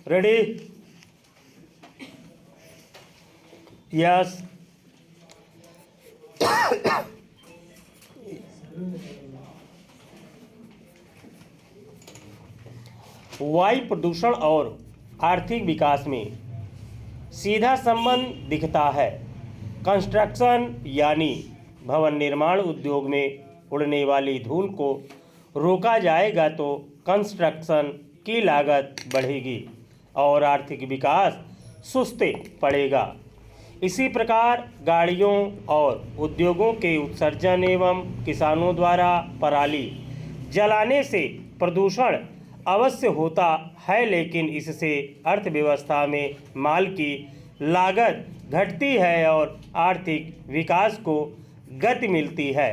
Ready? Yes. वायु प्रदूषण और आर्थिक विकास में सीधा संबंध दिखता है। कंस्ट्रक्शन यानी भवन निर्माण उद्योग में उड़ने वाली धूल को रोका जाएगा तो कंस्ट्रक्शन की लागत बढ़ेगी और आर्थिक विकास सुस्त पड़ेगा। इसी प्रकार गाड़ियों और उद्योगों के उत्सर्जन एवं किसानों द्वारा पराली जलाने से प्रदूषण अवश्य होता है, लेकिन इससे अर्थव्यवस्था में माल की लागत घटती है और आर्थिक विकास को गति मिलती है।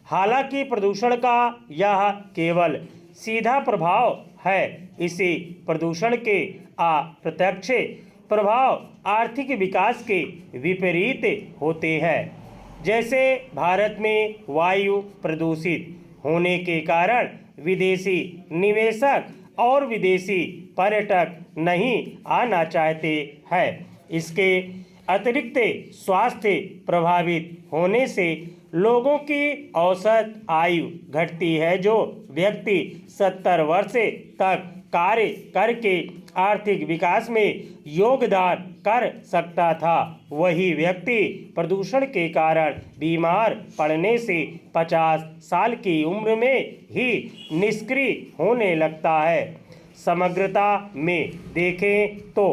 हालांकि प्रदूषण का यह केवल सीधा प्रभाव है। इसी प्रदूषण के अप्रत्यक्ष प्रभाव आर्थिक विकास के विपरीत होते हैं। जैसे भारत में वायु प्रदूषित होने के कारण विदेशी निवेशक और विदेशी पर्यटक नहीं आना चाहते हैं। इसके अतिरिक्त स्वास्थ्य प्रभावित होने से लोगों की औसत आयु घटती है। जो व्यक्ति 70 वर्ष तक कार्य करके आर्थिक विकास में योगदान कर सकता था, वही व्यक्ति प्रदूषण के कारण बीमार पड़ने से 50 साल की उम्र में ही निष्क्रिय होने लगता है। समग्रता में देखें तो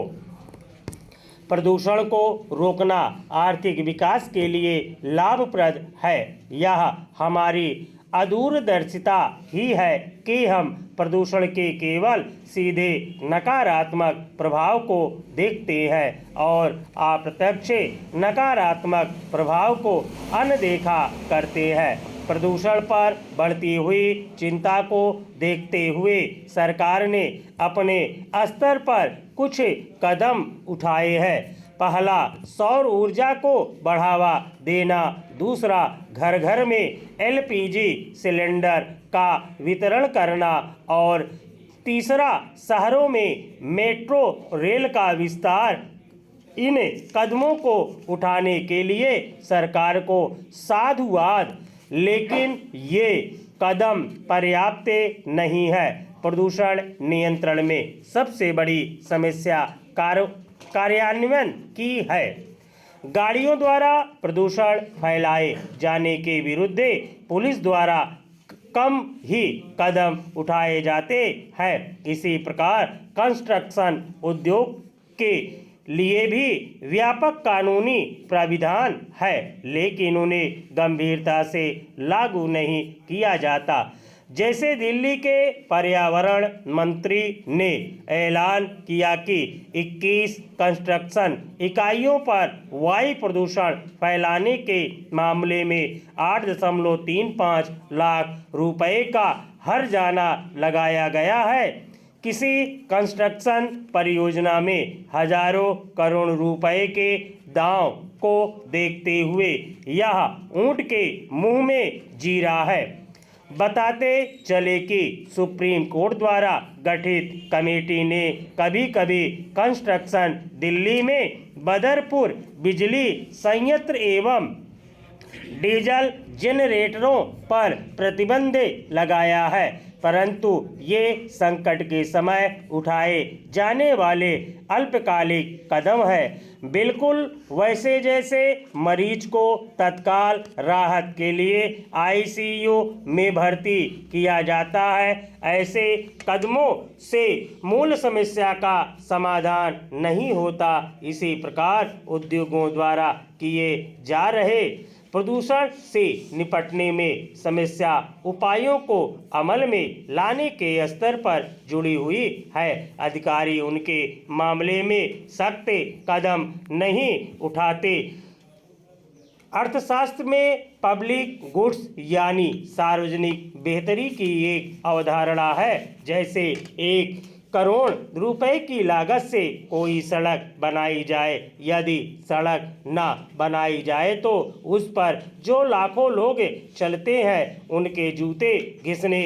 प्रदूषण को रोकना आर्थिक विकास के लिए लाभप्रद है। यह हमारी अदूरदर्शिता ही है कि हम प्रदूषण के केवल सीधे नकारात्मक प्रभाव को देखते हैं और अप्रत्यक्ष नकारात्मक प्रभाव को अनदेखा करते हैं। प्रदूषण पर बढ़ती हुई चिंता को देखते हुए सरकार ने अपने स्तर पर कुछ कदम उठाए हैं। पहला, सौर ऊर्जा को बढ़ावा देना। दूसरा, घर घर में एलपीजी सिलेंडर का वितरण करना। और तीसरा, शहरों में मेट्रो रेल का विस्तार। इन कदमों को उठाने के लिए सरकार को साधुवाद, लेकिन ये कदम पर्याप्त नहीं है। प्रदूषण नियंत्रण में सबसे बड़ी समस्या कार्यान्वयन की है। गाड़ियों द्वारा प्रदूषण फैलाए जाने के विरुद्ध पुलिस द्वारा कम ही कदम उठाए जाते हैं। इसी प्रकार कंस्ट्रक्शन उद्योग के लिए भी व्यापक कानूनी प्राविधान है, लेकिन उन्हें गंभीरता से लागू नहीं किया जाता। जैसे दिल्ली के पर्यावरण मंत्री ने ऐलान किया कि 21 कंस्ट्रक्शन इकाइयों पर वायु प्रदूषण फैलाने के मामले में 8.35 लाख रुपए का हर्जाना लगाया गया है। किसी कंस्ट्रक्शन परियोजना में हजारों करोड़ रुपए के दांव को देखते हुए यह ऊंट के मुंह में जीरा है। बताते चले कि सुप्रीम कोर्ट द्वारा गठित कमेटी ने कभी कभी कंस्ट्रक्शन दिल्ली में बदरपुर बिजली संयंत्र एवं डीजल जनरेटरों पर प्रतिबंध लगाया है, परंतु ये संकट के समय उठाए जाने वाले अल्पकालिक कदम है। बिल्कुल वैसे जैसे मरीज को तत्काल राहत के लिए आईसीयू में भर्ती किया जाता है, ऐसे कदमों से मूल समस्या का समाधान नहीं होता। इसी प्रकार उद्योगों द्वारा किए जा रहे प्रदूषण से निपटने में समस्या उपायों को अमल में लाने के स्तर पर जुड़ी हुई है। अधिकारी उनके मामले में सख्त कदम नहीं उठाते। अर्थशास्त्र में पब्लिक गुड्स यानी सार्वजनिक बेहतरी की एक अवधारणा है। जैसे 1 करोड़ रुपए की लागत से कोई सड़क बनाई जाए, यदि सड़क न बनाई जाए तो उस पर जो लाखों लोग चलते हैं उनके जूते घिसने,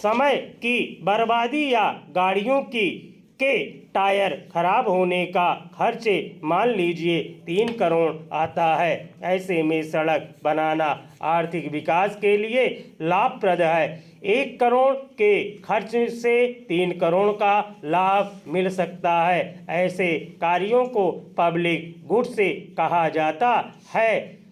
समय की बर्बादी या गाड़ियों की के टायर खराब होने का खर्च मान लीजिए 3 करोड़ आता है। ऐसे में सड़क बनाना आर्थिक विकास के लिए लाभप्रद है। 1 करोड़ के खर्च से 3 करोड़ का लाभ मिल सकता है। ऐसे कार्यों को पब्लिक गुड्स से कहा जाता है।